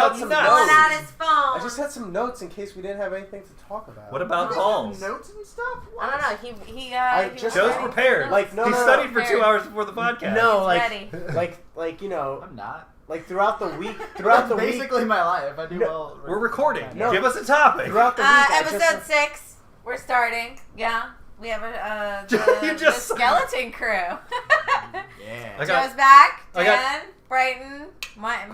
about He's nuts? pulling out his phone. I just had some notes in case we didn't have anything to talk about. What about balls? Notes and stuff? I don't know. He just- Joe's was ready. prepared. Like, he no, studied for prepared. 2 hours before the podcast. No, He's like, ready. like you know, I'm not. like throughout the week, Basically my life. I do No, well. We're recording. No. Give us a topic. throughout the week, I Episode just, 6. We're starting. Yeah. We have You the just- skeleton crew. Yeah. I got- Joe's back. I got- Dan, Brighton,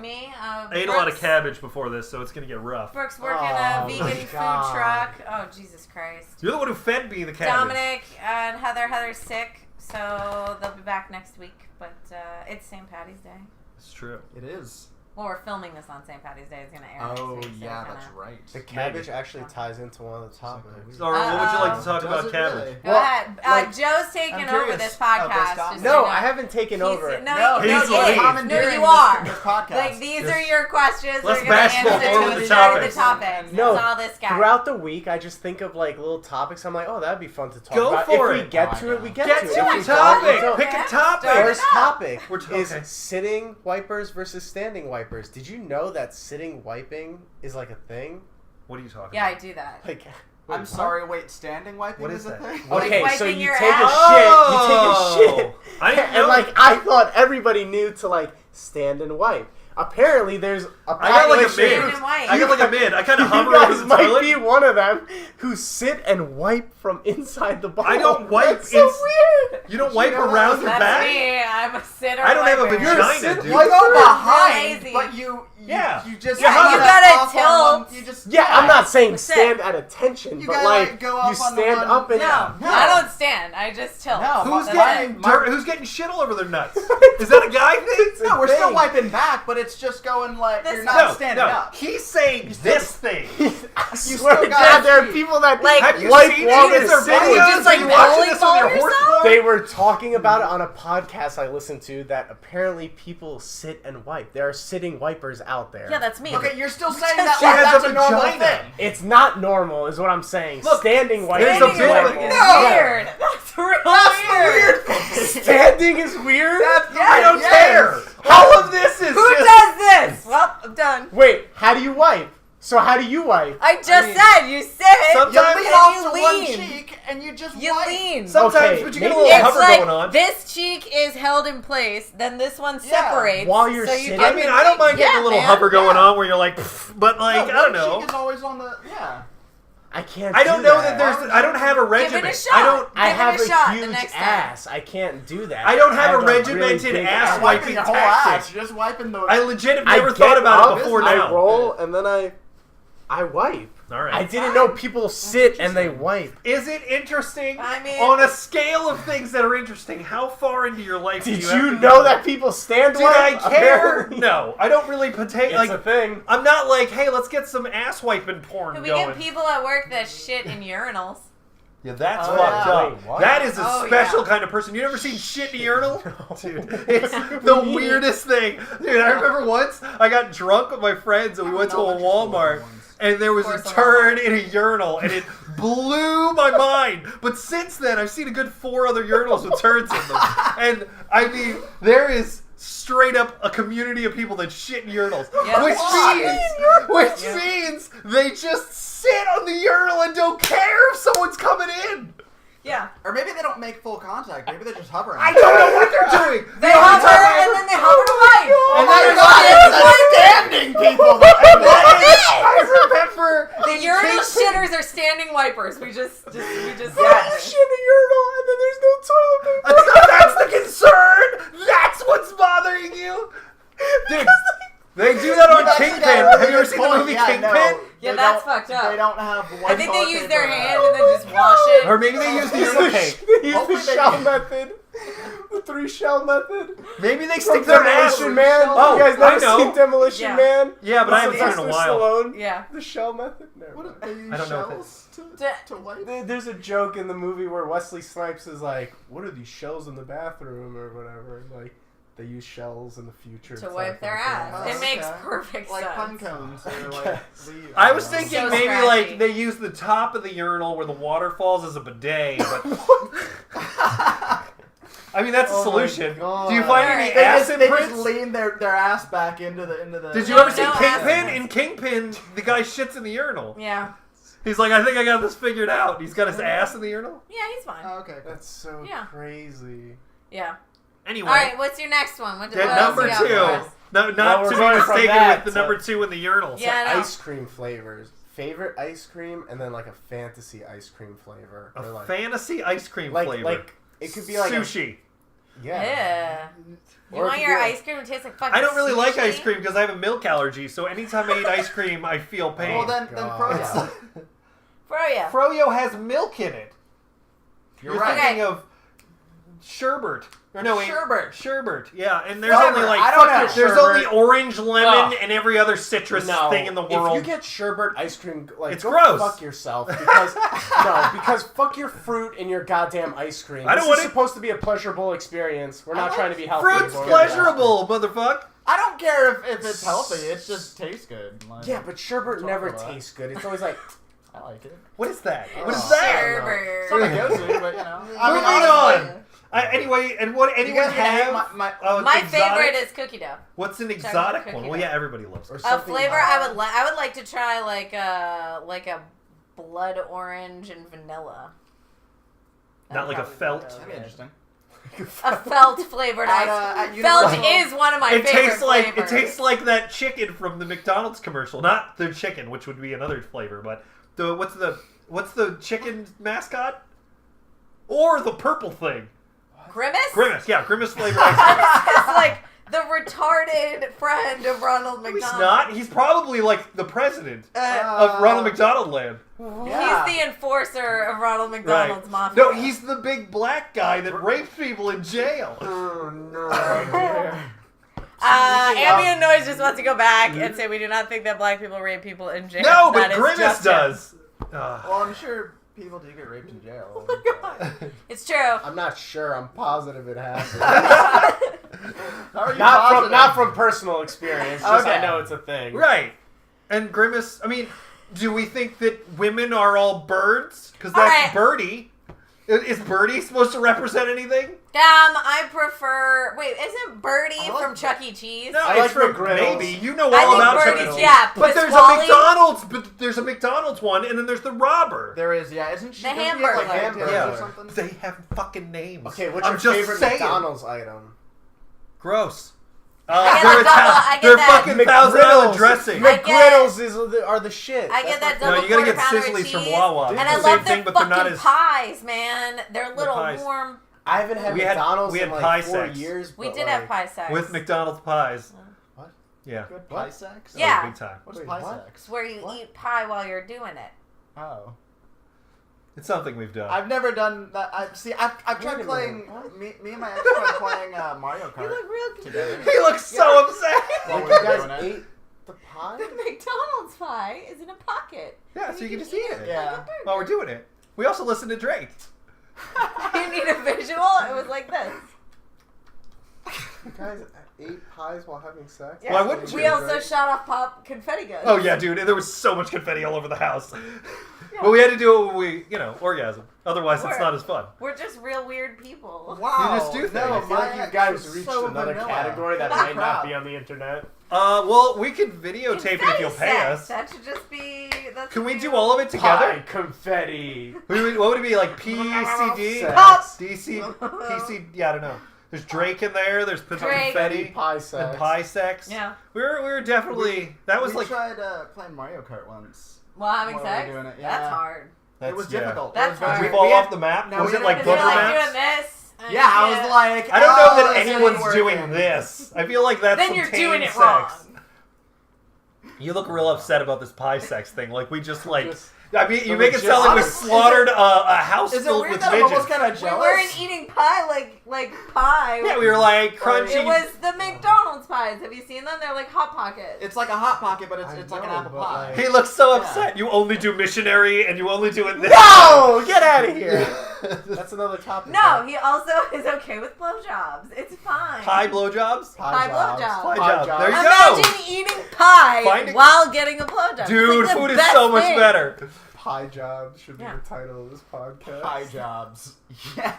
me. I ate a lot of cabbage before this, so it's gonna get rough. Brooks working Oh, a vegan my food God. truck. Oh, Jesus Christ. You're the one who fed me the cabbage. Dominic and Heather. Heather's sick, so they'll be back next week. But it's St. Patty's Day. It's true. It is. Well, we're filming this on St. Patty's Day. It's going to air Oh, next week. So yeah, we're that's right. the cabbage Maybe. actually ties into one of the topics. Or what would you like to talk Does about it cabbage? really? Go Well, ahead. like, Joe's taking I'm over curious this how this podcast. got just me. so No, you know. I haven't taken over it. No, He's no, lead. you are. This podcast. Like, these Just are your questions. let's We're going to bash answer forward to with the the topics. topics. No, That's all this guy. Throughout the week, I just think of like little topics. I'm like, oh, that'd be fun to talk Go about. for if it. we get Oh, to I it, we know. get Get to to it. a If we don't, we topic. don't. Pick a Okay. topic. Start it First up. topic is okay. sitting wipers versus standing wipers. Did you know that sitting wiping is like a thing? What are you talking Yeah, I about? do that. Like, I'm what? sorry, wait, standing wiping What is is a that? thing? What Okay, Like so wiping you your take a ass? shit. You take a shit. I didn't know. And like I thought everybody knew to like stand and wipe. Apparently, there's a I got like a population- mid. Stand and wipe. I got like a mid. I kind of You hover over guys the might toilet. be one of them who sit and wipe from inside the ball. I don't wipe That's so ins- weird. You don't wipe know what? around your That's back? me. I'm a sitter. I don't have a wiper. vagina, dude. You go behind, lazy. but you Yeah. you just Yeah, stand you gotta up on tilt. one- You just Yeah, I'm not saying That's stand it. at attention, You but gotta, like go up you on the stand one- up and No, No. I don't stand. I just tilt. No. Who's That's getting fine. dirt? Who's getting shit all over their nuts? Is that a guy thing? No, we're still thing. wiping back, but it's just going like This you're way. not No, standing no. up. He's saying this thing. I still swear to gotta God, there are see. people that Like, Have you wipe seen while it? they're Is there sitting. videos? Just, like, Are you watching bowling this on your ball horse yourself? boat? They were talking about it on a podcast I listened to that apparently people sit and wipe. There are sitting wipers out there. Yeah, that's me. Okay, you're still saying that She like has that's a a normal vagina. thing. It's not normal, is what I'm saying. Look, Standing wiping there's a is bit of normal. it. No. Weird. That's really That's the weird. weird thing. Standing is weird? I don't Yes. care. All of this is Who just. does this? Well, I'm done. Wait, how do you wipe? So how do you wipe? I just I mean, said you sit. Sometimes- You Sometimes lean off you to lean. one cheek and you just You wipe. lean. Sometimes, Okay, but you get a maybe little It's hover like going on. this cheek is held in place, then this one Yeah. separates. While you're so sitting. you get I mean, the I don't thing. mind getting Yeah, a little man. hover going Yeah. on where you're like, pff, but like, No, I don't one know. cheek is always on the I can't I don't do know that. that there's. I don't have a Give regimen. it a shot. I don't. I Give it have a shot the huge next time. ass. I can't do that. I don't have a really regimented big ass You're wiping wiping your whole tactic. ass. You're just wiping the. I legit have I never get thought about up, it before I now. roll and then I wipe. All right. I didn't know people sit and they wipe. Is it interesting? I mean- on a scale of things that are interesting, how far into your life Did do you have you to know go? that people stand Did wipe? I care? Apparently. No, I don't really partake. It's Like, a thing. I'm not like, hey, let's get some ass wiping porn We going. get people at work that shit in urinals. Yeah, that's Oh, fucked yeah. up. Wait, what? That is a Oh, special yeah. kind of person. You never seen shit in a urinal? No. Dude, it's the weirdest thing. Dude, I remember once I got drunk with my friends and we went to a Walmart and there was a Of course, a turd in a urinal and it blew my mind. But since then, I've seen a good 4 other urinals with turds in them. And I mean, there is straight up a community of people that shit in urinals. Yeah. Which means they just sit on the urinal and don't care if someone's coming in. Yeah. Or maybe they don't make full contact. Maybe they're just hovering. I don't know what they're doing. They hover and then they hover to wipe. And my then God, it's the standing people. I remember The urinal shitters are standing wipers. We just Yeah. said Shit in a urinal and then there's no toilet paper. That's the concern. That's what's bothering you, dude. They do that on Kingpin. Have you ever seen the movie Kingpin? Yeah, that's fucked up. They don't have one I think they toilet use their paper. hand and then just wash it. Or maybe they use the urinal cake. They use Hopefully the they shell do. method. The 3 shell method. Maybe they From stick their ass. Demolition Man. Oh, you guys I never know. seen Demolition Yeah. Man? Yeah, but I haven't seen it in a Sylvester while. Stallone? Yeah. The shell method? Never What mind. if they use I don't know what shells D- to wipe? There's a joke in the movie where Wesley Snipes is like, "What are these shells in the bathroom or whatever?" Like, they use shells in the future To wipe their ass. Oh, It makes okay. perfect Like sense. pun cones. Or like guess. I was thinking So maybe scratchy. like they use the top of the urinal where the water falls as a bidet, but I I mean, that's a Oh my solution. God. Do you find any Alright. They ass just imprints? lean their ass back into the. Did you No, ever see no ass Kingpin? imprints. In Kingpin, the guy shits in the urinal. Yeah. He's like, I think I got this figured out. He's got his ass in the urinal. Yeah, he's fine. Oh, okay. That's so Yeah. crazy. Yeah. Anyway, All right, what's your next one? What at else number you got for 2. us? No, not we're to be going from mistaken that with the to- number 2 in the urinal. Yeah, I know. Ice cream flavors. Favorite ice cream, and then like a fantasy ice cream flavor. A Or like, fantasy ice cream like, flavor. like it could be like sushi. Yeah. You Or it want could your be like- ice cream to taste like fucking I don't really like sushi? ice cream because I have a milk allergy, so anytime I eat ice cream, I feel pain. Well, then God. Froyo. Froyo. Froyo has milk in it. You're You're right. thinking of sherbet. Or no, wait. Sherbet. Sherbet. Yeah, and there's Whatever, only like I don't know. there's only orange, lemon, Ugh. and every other citrus No, thing in the world. If you get sherbet ice cream, like It's go gross. fuck yourself because because fuck your fruit and your goddamn ice cream. I don't this want is it- supposed to be a pleasurable experience. We're not like trying to be healthy. Fruit's We're- pleasurable, motherfucker. I don't care if it's healthy. It just tastes good. Like, Yeah, but sherbet Talk never about it. tastes good. It's always like I like it. What is that? Oh. What is that? Sherbet. It's not my go-to, but you know. Moving honestly, on. Anyway, and what You anyone guys can hate have? my My exotic? favorite is cookie dough. What's an Chocolate exotic cookie one? dough. Well, yeah, everybody loves or it. A something. flavor I would like to try like a blood orange and vanilla. Not like a felt. That'd be interesting. A felt flavored ice. at Felt Universal- is one of my It favorite tastes like flavors. it tastes like that chicken from the McDonald's commercial. Not the chicken, which would be another flavor, but what's the chicken mascot? Or the purple thing? Grimace. Grimace, yeah, Grimace flavored ice cream. It's like the retarded friend of Ronald No, McDonald. he's not. He's probably like the president Uh, of Ronald McDonald Land. Yeah. He's the enforcer of Ronald McDonald's Right. mafia. No, he's the big black guy that rapes people in jail. Oh no! Ambien Noise just wants to go back and say we do not think that black people rape people in jail. No, That but is Grimace just does. Well, I'm sure people do get raped in jail. Oh my god. It's true. I'm not sure. I'm positive it happened. How are you not from personal experience. Just I Okay. know it's a thing. Right. And Grimace, I mean, do we think that women are all birds? Because All that's right. Birdie. Is Birdie supposed to represent anything? I prefer. Wait, isn't Birdie I like from Chuck E. Cheese? No, I it's like from McGriddles. maybe. You know I all think about Chuck E. Birdie's, Cheese. yeah. But there's a Pasquale. McDonald's. But there's a McDonald's one, and then there's the robber. There is, yeah. Isn't she? The doesn't he have, like, Hamburglar. hamburgers Yeah. or something? They have fucking names. Okay, what's I'm your just favorite saying. McDonald's item? Gross. I get They're that double- I get they're that. fucking $1,000 dressing. I get- McGriddles are the shit. I get that That's my double No, you gotta quarter get pounder of Sizzlies from cheese, Wawa. and It's I the love same their thing, but they're not fucking as- pies, man. They're little pies. warm. I haven't had We had- McDonald's we had in like pie 4 sex. years. We but, did like, have pie sex. With McDonald's pies. What? Yeah. Good pie sex? Yeah. Oh, big time. What's Wait, pie what? sex? It's where you What? eat pie while you're doing it. Oh. It's something we've done. I've never done that. I've Wait tried a playing. minute, Me and my ex tried playing Mario You Kart look real together. He looks so upset. While Like we were you guys doing it. ate the pie? The McDonald's pie is in a pocket. Yeah, And so you can just eat eat it. Yeah. like a burger. While we're doing it. We also listen to Drake. You need a visual? It was like this. You guys ate pies while having sex? Yeah. Why wouldn't We you? also shot off pop confetti guns. Oh yeah, dude. There was so much confetti all over the house. But we had to do it when we, orgasm. Otherwise, it's not as fun. We're just real weird people. Wow. You just do things. No, I feel my like you ex guys was reached so another vanilla. category that Holy might not crap. be on the internet. Well, we could videotape it if Confetti you'll pay sex. us. That should just be. That's Can we weird. do all of it Pie together? confetti. What would it be, like PCD? Sex. DC? PC? Yeah, I don't know. There's Drake in there. There's Drake. confetti. Pie sex. And pie sex. Yeah. We were definitely. That was we like. tried playing Mario Kart once. Well, having While we were sex? doing it, That's yeah. hard. It was yeah. difficult. That's it was very, Did we hard. fall we off had- the map? No, Was we it like Is didn't- it booger like maps? doing this? And Yeah, I yeah. was like, I don't know that this isn't anyone's working. doing this. I feel like that's Then some you're tame doing it sex. wrong. You look real upset about this pie sex thing. Like we just like. Just- I mean, you the make it sound like we logistics- slaughtered a house Is it filled weird with that I'm midgets. almost kind of We jealous? weren't eating pie like pie. Yeah, we were like crunchy. It was the McDonald's pies. Have you seen them? They're like Hot Pockets. It's like a hot pocket, but I it's like an know, apple but, pie. like- He looks so Yeah. upset. You only do missionary and you only do it this. No! Get out of here! That's another topic. No, he also is okay with blowjobs. It's fine. Pie blowjobs? Pie blowjobs. Pie Pie job. jobs. There you Imagine go. eating pie Find a- while getting a blowjob. Dude, It's like the food is best so much thing. better. Pie job should be Yeah. the title of this podcast. Pie jobs. Yeah.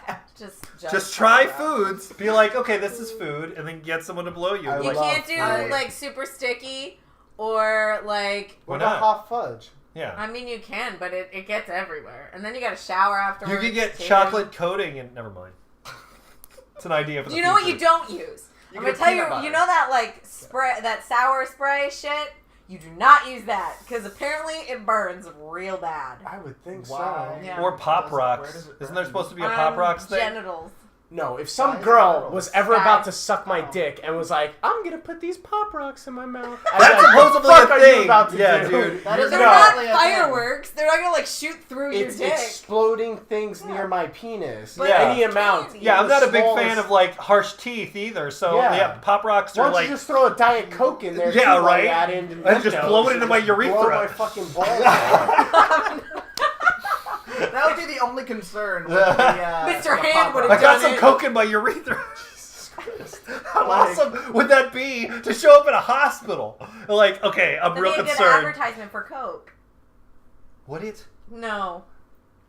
Just try foods. Be like, okay, this is food, and then get someone to blow you. You can't do like super sticky or like. What about hot fudge? Yeah. I mean, you can, but it gets everywhere, and then you got to shower afterwards. You can get chocolate coating, and never mind. It's an idea for the You know what you don't use? I'm gonna tell you. butter. You know that like spray, that sour spray shit. You do not use that because apparently it burns real bad. I would think Wow. so. Yeah. Or Pop Where Rocks. does it Isn't burn? there supposed to be a Pop Rocks thing? Genitals. No, if some Guys girl and was girls. ever Guys. about to suck my dick and was like, I'm gonna put these Pop Rocks in my mouth. That's supposedly what the fuck a are thing. you about to Yeah, do? dude. That is They're No. not apparently a thing. fireworks. They're not gonna like shoot through It's your dick. exploding things near my penis. But Yeah. Any amount. candy. Yeah, I'm not a big Smallest- fan of like harsh teeth either. So Yeah. yeah, Pop Rocks Why are don't like you just throw a Diet Coke in there? Yeah, too, right. While you add in And just blow it into my Blow urethra. my fucking balls out. That would be the only concern. With the, Mr. the Hand Pop would've I Rocks. got done some it. coke in my urethra. How Like- awesome would that be to show up at a hospital? Like, okay, I'm That'd real be a good concerned. advertisement for Coke. Would it? No.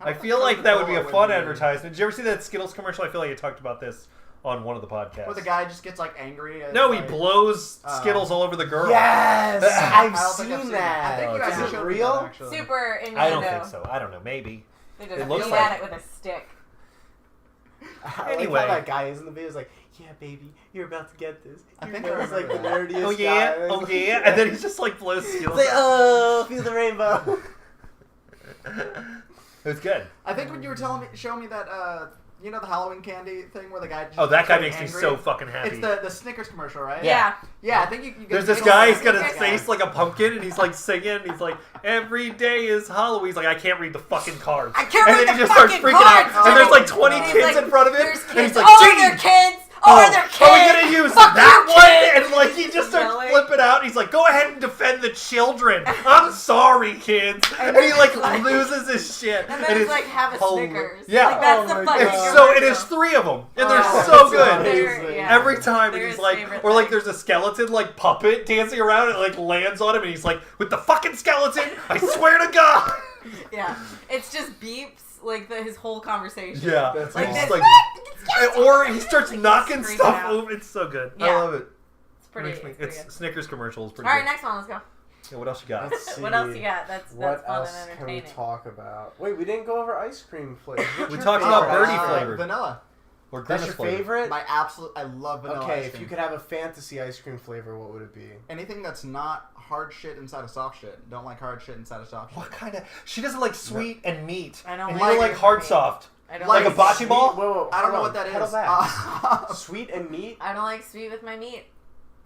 I feel like that would be a Coca-Cola fun be- advertisement. Did you ever see that Skittles commercial? I feel like you talked about this on one of the podcasts. Where the guy just gets like angry. At, No, he like, blows Skittles all over the girl. Yes, I I've I don't think seen I've seen that. I think you Oh, guys is have it showed me real? that, actually. Super innuendo. I don't think so. I don't know. Maybe. They It just looks beat like- at it with a stick. I Anyway. like how that guy is in the video. Is like, yeah, baby, you're about to get this. I Your think I girl's like the remember nerdiest Oh yeah, guy. oh yeah, and then he just like blows Skittles. It's like, oh, feel the rainbow. It was good. I think when you were showing me that, you know, the Halloween candy thing where the guy. Just Oh, that guy gets makes me angry? so fucking happy. It's the Snickers commercial, right? Yeah. Yeah, I think you There's get this guy, he's got that his guy. face like a pumpkin, and he's like singing, and he's like, every day is Halloween. He's like, I can't read the fucking cards. I can't and read then he the just starts fucking freaking cards, out, and there's like Jimmy. 20 And he's kids like, in front of him, There's and kids. he's like, Oh, Gene, they're kids. Oh, they're kids. are we gonna use Fuck that you, one? kids. And like he just starts Yelling. flipping out. And he's like, "Go ahead and defend the children. I'm sorry, kids." And he like loses his shit. And then it's it's like, have a hilarious. Snickers. Yeah. Like, that's Oh the my fucking God. It's so it commercial. is 3 of them, and they're Oh, so that's good. amazing. Yeah. Every time, and They're he's his like, favorite or like, thing. there's a skeleton like puppet dancing around, and it like lands on him, and he's like, "With the fucking skeleton, I swear to God." Yeah. It's just beeps like his whole conversation. Yeah, That's Like He's this. like, or he starts knocking Scream stuff out. over. It's so good. I Yeah. love it. It's pretty. Makes me- It's pretty it's good. Snickers commercial is pretty All right, good. next one. Let's go. Yeah, what else you got? Let's What see. else you got? That's What fun else and can we entertaining. talk about? Wait, we didn't go over ice cream flavors. What's We your talked favorite about birdie ice cream? flavor. Vanilla. Or That's Grimace your flavor. favorite? My absolute. I love vanilla Okay, ice if cream. you could have a fantasy ice cream flavor, what would it be? Anything that's not hard shit inside of soft shit. Don't like hard shit inside of soft shit. What kind of? She doesn't like sweet and meat. I don't and like you don't it like for hard me. soft. I don't Like a bocce Sweet- ball? Whoa, I don't know hold what on, that pedal is. back. Sweet and meat? I don't like sweet with my meat.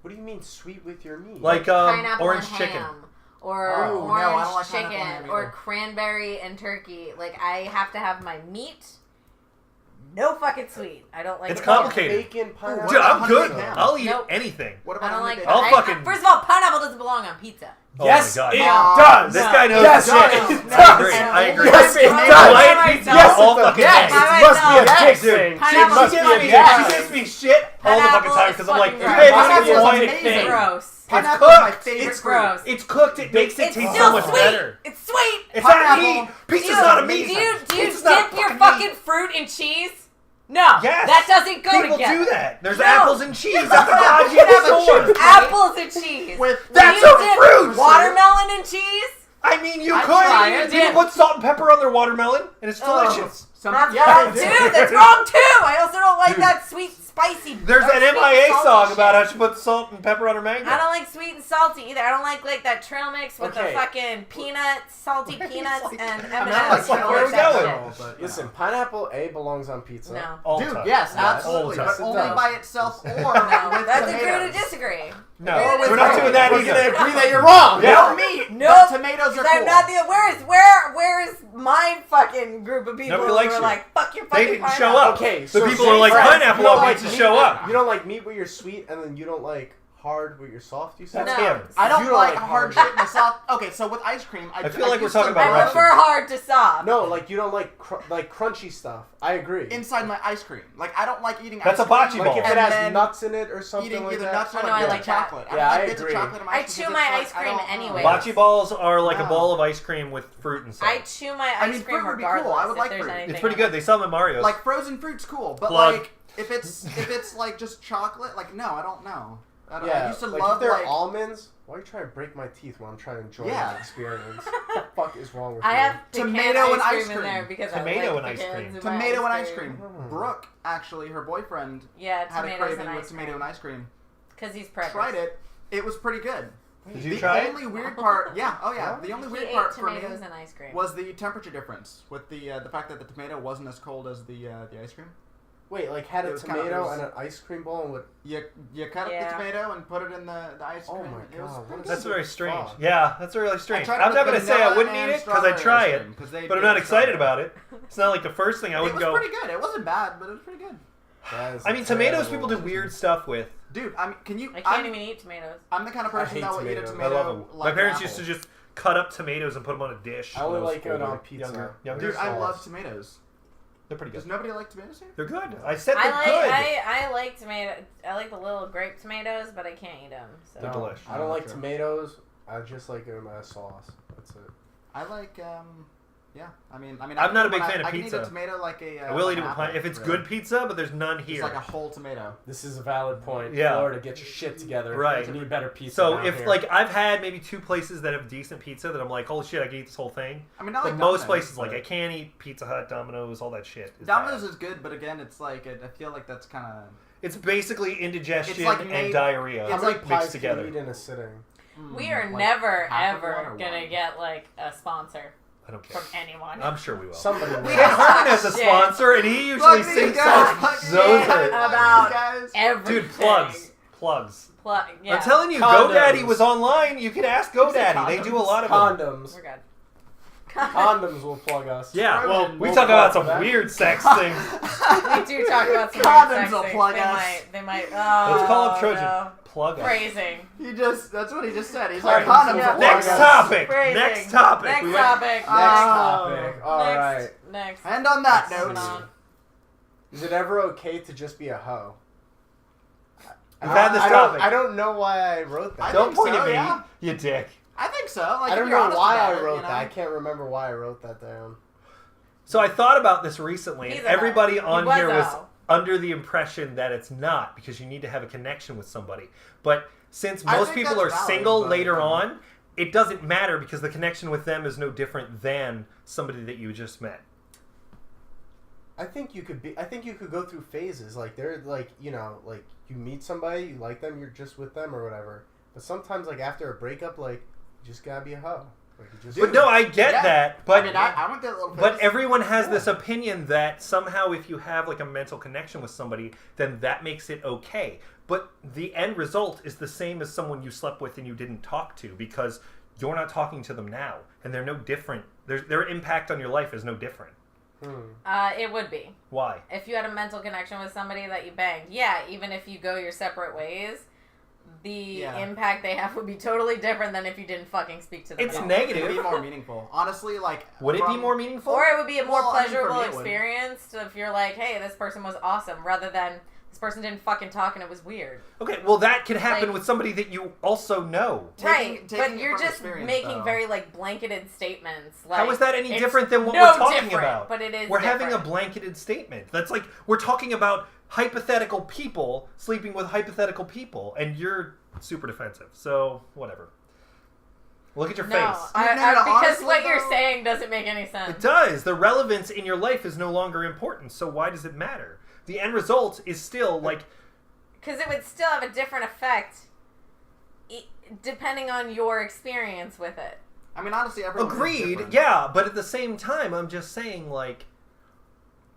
What do you mean sweet with your meat? Like Pineapple orange and chicken. ham. Or Oh, no, orange I don't like pineapple and ham chicken. Or either. cranberry and turkey. Like, I have to have my meat. No fucking sweet. I don't like It's it. complicated. Bacon, pineapple. Dude, I'm about good. honey ham? I'll eat Nope. anything. What I about don't like honey it. I'll bacon? fucking- First of all, pineapple doesn't belong on pizza. Yes, oh my God. it No. does. This No. guy knows Yes, his it shit. does. I agree. I agree. Yes, it I does. Hawaiian I pizza myself- all it fucking yes, day. I it must be a myself- dick Yes, dude. thing. Pineapple It must is be a fucking dick yes. She thing. gives me shit all the fucking Pineapple time is because I'm like, fucking hey, gross. this Pineapple is is one amazing. thing. Gross. Pineapple is my cooked. favorite It's fruit. gross. It's cooked. It makes it It's taste still so much sweet. better. It's sweet. It's not Pineapple. meat. Pizza's Dude, not a do meat. you Pizza's not dip your meat. fucking fruit in cheese? No. Yes. That doesn't go People together. do that. There's No. apples and cheese at the You can goddamn have a store. chip. Apples and cheese. With That's Do you a dip fruit. watermelon and cheese? I mean, you I'd could. try it. You can put salt and pepper on their watermelon, and it's delicious. That's yeah, wrong they too. do. That's wrong too. I also don't like Dude. that sweet, spicy. There's or an sweet, MIA salty song shit. about how she puts salt and pepper on her mango. I don't like sweet and salty either. I don't like that trail mix with Okay. the fucking peanuts, salty peanuts, like- and I mean, M&M's. like, I don't where like we that going? shit. Listen, pineapple A belongs on pizza. No. All Dude, time. yes, Yeah, absolutely. all But time. only does. by itself or No, with that's tomatoes. agree to disagree. No, Agree to we're not disagree. doing that We're either. gonna agree that you're wrong. Yeah. No meat. No, but tomatoes are I'm cool. not the where's my fucking group of people Nobody who likes are you. like fuck your They fucking didn't pineapple. show up. Okay, So so people say are like, friends. pineapple You don't all like needs to meat- show up. You don't like meat where you're sweet, and then you don't like hard with your soft, you said? That's No. him. I don't You don't like like hard hard. shit in a soft. Okay, so with ice cream, I feel like we're used talking to about I love prefer hard to soft. No, like you don't like like crunchy stuff. I agree. inside my ice cream. Like I don't like eating. That's ice a bocce cream ball. Like if it and has then nuts in it or something eating like either that. nuts or Oh, no, like I bits like of that. chocolate. Yeah, I I don't like bits of agree. chocolate in my I ice cream chew because my it's ice like, cream I don't- anyway. Bocce balls are like a No. ball of ice cream with fruit inside. I chew my ice I mean, cream fruit would be cool. regardless I would if like there's fruit. anything It's pretty in it. good. They sell them at Mario's. Like frozen fruit's cool, but Plug. like if it's like just chocolate, like no, I don't know. I Yeah, used to like love if they're like almonds, why are you trying to break my teeth while I'm trying to enjoy Yeah. the experience? What the fuck is wrong with I you? have pecan Tomato and ice ice cream in cream. there because Tomato I like and ice pecans cream. in my tomato and ice cream. Mm. Brooke, actually, her boyfriend Yeah, had a tomatoes craving and with ice tomato cream. and ice cream. Because he's prepped. Tried it. It was pretty good. Did you the try it? only weird part, yeah, oh yeah, the only He weird ate part for me tomatoes and ice cream. was the temperature difference with the fact that the tomato wasn't as cold as the ice cream. Wait, like had It a was kind of- tomato it was- and an ice cream bowl and what? You cut Yeah. up the tomato and put it in the ice Oh cream. my It was God, pretty what That's good. very strange. Fuck. Yeah, that's really strange. tried it I'm with not going to say I vanilla wouldn't and eat it because I strawberry try ice it, cream, 'cause they but I'm do not it excited strawberry. about it. It's not like the first thing I It would was go. pretty good. It wasn't bad, but it was pretty good. That is I mean, tomatoes terrible. people do weird stuff with. Dude, I mean, can you? I can't even eat tomatoes. I'm the kind of person hate that will eat a tomatoes. tomato. I love them. Like My parents an used to apple. just cut up tomatoes and put them on a dish. I only when was like it older. on pizza. Younger. Dude, I sauce. love tomatoes. They're pretty Does good. nobody like tomatoes here? They're good. I said I they're like good. I like tomato. I like the little grape tomatoes, but I can't eat them. So. They're No, delish. I don't like Sure. tomatoes. I just like them as sauce. That's it. I like yeah. I mean, I'm not a big fan of I can pizza. eat a tomato like a. I will like eat it an with plenty. apple, If it's really. good pizza, but there's none It's here. like a whole tomato. This is a valid point. Yeah. Florida, get your shit together. Right. You need better pizza. So down if here. like I've had maybe 2 places that have decent pizza that I'm like, holy shit, I can eat this whole thing. I mean, not But like most Domino's, places, like but- I can't eat Pizza Hut, Domino's, all that shit. is Domino's bad. is good, but again, it's like I feel like that's kind of. It's basically indigestion It's like and made- diarrhea how it's many like pies mixed together. can you eat in a sitting? We are like never half of one ever or gonna one? get like a sponsor I don't care. from anyone. I'm sure we will. Somebody will. We Ken don't Herman talk as a shit sponsor, and he usually Fuck these sings guys, songs. fuck these Those guys, are, fuck about these guys. Everything. dude, plugs. Yeah. I'm telling you, Condoms. GoDaddy was online. You can ask GoDaddy. They do a lot of them. Condoms. We're good. Condoms will plug us. Yeah, well, we We'll talk about plug some that. weird sex things. We do talk about some Condoms weird sex will things. plug they us. might. They might. Oh, Let's call up Trojan. No. Plug us. Phrasing. That's what he just said. He's Condoms. like, condoms Yeah. will Next plug us. topic. Phrasing. Next topic. Next We went- topic. Next Oh. topic. All right. Next. And on that Moving note, on. Is it ever okay to just be a hoe? We've had this I topic. don't know why I wrote that. I Don't think point so, at me, yeah. you dick. I think so. Like, I if don't you're know honest why about I it, wrote you know? that. I can't remember why I wrote that down. So I thought about this recently, He's and a everybody hoe. on He was here a was hoe. under the impression that it's not, because you need to have a connection with somebody. But since I most think people are that's valid, single but- later on, it doesn't matter because the connection with them is no different than somebody that you just met. I think you could go through phases. Like they're like, you know, like you meet somebody, you like them, you're just with them or whatever. But sometimes like after a breakup, like you just gotta be a hoe. Like you just But no, I get Yeah. that. But I mean, I went through a little phase. But everyone has Yeah. this opinion that somehow if you have like a mental connection with somebody, then that makes it okay. But the end result is the same as someone you slept with and you didn't talk to, because you're not talking to them now, and they're no different. Their impact on your life is no different. It would be. Why? If you had a mental connection with somebody that you banged, yeah, even if you go your separate ways, the impact they have would be totally different than if you didn't fucking speak to them. It's at all. negative. It'd be more meaningful. Honestly, like... Would it be from- more meaningful? Or it would be a more Well, I mean, for pleasurable me it would. experience if you're like, hey, this person was awesome, rather than this person didn't fucking talk and it was weird. Okay, well that could happen Like- with somebody that you also know. Right, taking but it you're from just experience, making though. very like blanketed statements. Like, How is that any it's different than what no we're talking different, about? But it is. We're having a different. blanketed statement. That's like we're talking about hypothetical people sleeping with hypothetical people, and you're super defensive. So whatever. Look at your No, face. No, because honestly, what you're though- saying doesn't make any It sense. does. The relevance in your life is no longer important. So why does it matter? The end result is still like Because it would still have a different effect, depending on your experience with it. I mean, honestly, everyone is agreed. different. Yeah, but at the same time, I'm just saying like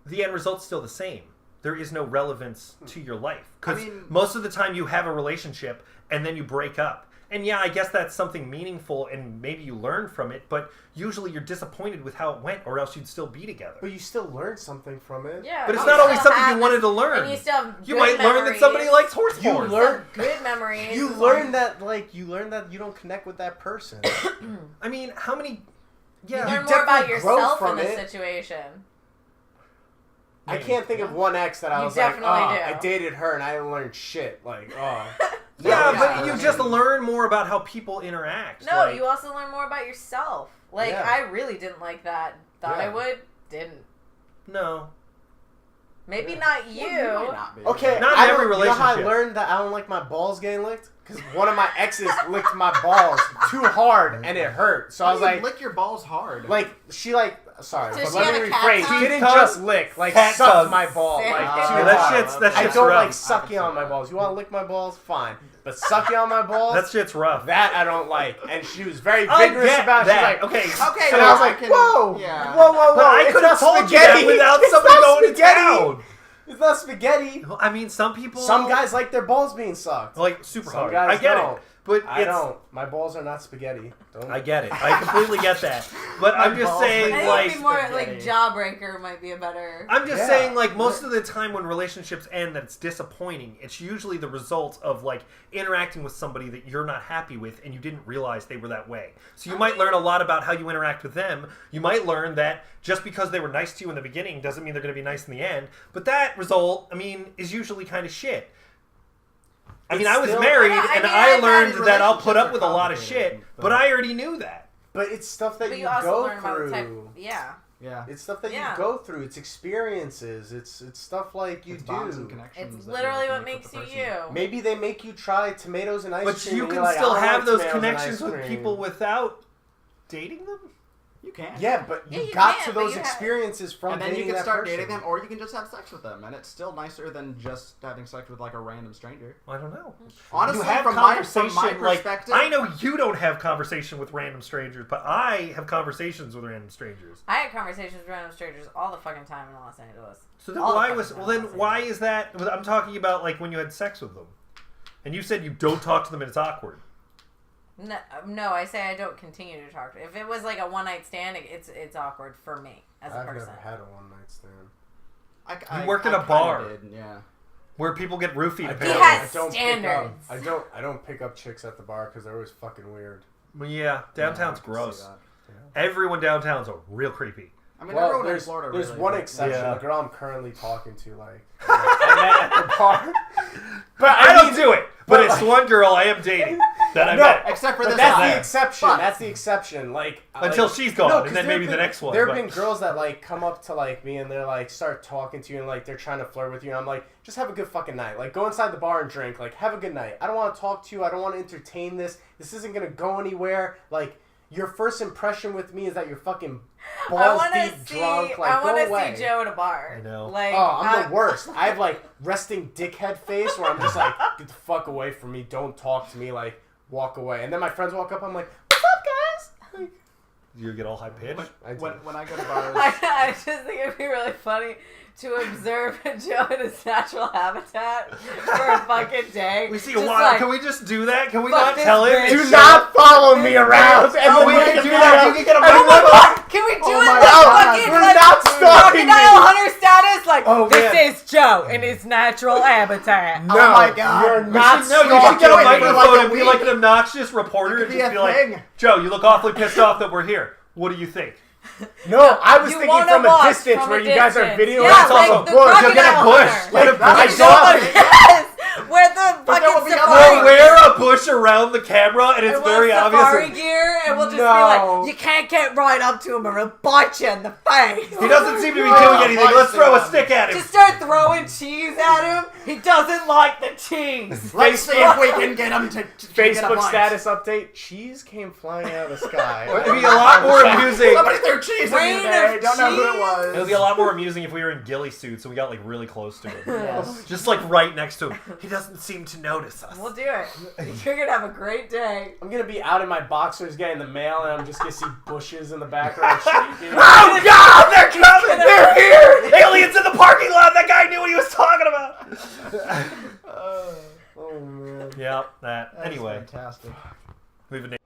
the end result's still the same. There is no relevance to your life because I mean- most of the time you have a relationship and then you break up, And yeah, I guess that's something meaningful, and maybe you learn from it, but usually you're disappointed with how it went, or else you'd still be together. But you still learn something from it. Yeah, but it's not always something you wanted to learn. And you still have you might learn that somebody likes horse porn. You learn good memories. You learn that you don't connect with that person. I mean, how many? Yeah, you learn more about yourself from in this it. situation. I can't think of one ex that I was like, oh, I dated her and I learned shit. Like, oh. Yeah, but you just learn more about how people interact. No, you also learn more about yourself. Like, I really didn't like that. Thought I would, didn't. No. Maybe not you. Well, you might not be. Okay, not in every relationship. You know how I learned that I don't like my balls getting licked? Because one of my exes licked my balls too hard and it hurt. So I was like, lick your balls hard. Like, she sorry, Does but she let me have a cat rephrase. tongue? She didn't just lick, like Cat sucked tongue. my ball. Like, too that hard. shit's that I shit's don't rough. like sucking on my balls. You want to lick my balls? Fine. But sucking on my balls? That shit's rough. That I don't like. And she was very I vigorous get about it. that. She's like, Okay. and I was like, whoa, yeah. whoa. But I it's could have not told you spaghetti. that without It's somebody not going to spaghetti. town. It's not spaghetti. I mean, some people... Some guys like their balls being sucked. Like, super Some hard. guys I get don't. it. But I don't. My balls are not spaghetti. Don't. I get it. I completely get that. But I'm just saying, I think like... it'd be more like Jawbreaker might be a better... I'm just saying, like, most of the time when relationships end that it's disappointing, it's usually the result of, like, interacting with somebody that you're not happy with and you didn't realize they were that way. So you might learn a lot about how you interact with them. You might learn that just because they were nice to you in the beginning doesn't mean they're going to be nice in the end. But that result, I mean, is usually kind of shit. I mean, I was married, and I learned that I'll put up with a lot of shit, but I already knew that. But it's stuff that you also go learn about the type, through. yeah. It's stuff that you go through. It's experiences. It's stuff like you do. It's literally what makes you you. Maybe they make you try tomatoes and ice cream. But you and can like, still have those tomatoes and connections ice with cream. people without dating them? You can. Yeah, but Yeah, you got can, to but those you experiences from and then dating you can that start person. dating them, or you can just have sex with them, and it's still nicer than just having sex with like a random stranger. I don't know. Honestly, you have from my conversation, perspective, I know you don't have conversation with random strangers, but I have conversations with random strangers. I had conversations with random strangers all the fucking time in Los Angeles. So then why is that? I'm talking about like when you had sex with them, and you said you don't talk to them and it's awkward. No, I say I don't continue to talk to them. If it was like a one night stand, it's awkward for me as a person. I've never had a one night stand. You work in a bar, yeah, where people get roofied. He has standards. I don't pick up chicks at the bar because they're always fucking weird. Well, yeah, downtown's gross. Everyone downtown's real creepy. I mean, everyone in Florida. There's really one is. exception. The girl I'm currently talking to, I met at the bar. But I don't do it. But it's one girl I am dating that I met. Except for this. That's the exception. That's the exception. Until she's gone, and then maybe the next one. There have been girls that like come up to like me and they're like start talking to you and like they're trying to flirt with you. And I'm like, just have a good fucking night. Like go inside the bar and drink. Like have a good night. I don't want to talk to you. I don't want to entertain this. This isn't gonna go anywhere. Like your first impression with me is that you're fucking balls deep drunk. Like I go away. want to see Joe at a bar. I know. Like, I'm the worst. I have like resting dickhead face where I'm just like, get the fuck away from me. Don't talk to me. Like walk away. And then my friends walk up. I'm like, what's up, guys? Like, you get all high pitched. When I go to bars, I just think it'd be really funny to observe Joe in his natural habitat for a fucking day. We see a Just wild. like, Can we just do that? Can we fuck not this tell him? bitch. do not follow me around. And then we we can can do that. You can get a Oh my god! Can we do Oh it my like God. fucking We're like not stalking crocodile me. hunter status? Like this man. is Joe in his natural habitat. No, oh my god! you're not You should stalking get a me. microphone and be like an obnoxious reporter and be just a be like, thing. Joe, you look awfully pissed off that we're here. What do you think? No, I was You thinking wanna from a watch distance from where a you guys are distance. videoing. Yeah, That's like also the bush. crocodile You'll get a hunter. bush. Get a bush. Yes! Where the But there will fucking be other safari We'll wear a bush around the camera and it's and we'll very obvious. safari gear, and we'll just be like, you can't get right up to him or he'll bite you in the face. He doesn't seem to be doing anything. Let's throw a stick at him. Just start throwing cheese at him. He doesn't like the cheese. Let's see if we can get him to get a Facebook bite. status update: cheese came flying out of the sky. It would be a lot more amusing. Somebody threw cheese at Rain me today. of Don't know who it cheese. was. It would be a lot more amusing if we were in ghillie suits and we got like really close to him. Yes. Just like right next to him. He doesn't seem to notice us. We'll do it. You're gonna have a great day. I'm gonna be out in my boxers getting the mail, and I'm just gonna see bushes in the background. Oh God! They're coming! They're here! Aliens in the parking lot! That guy knew what he was talking about! Oh man. Yep, that. That's Anyway, fantastic. we have a name.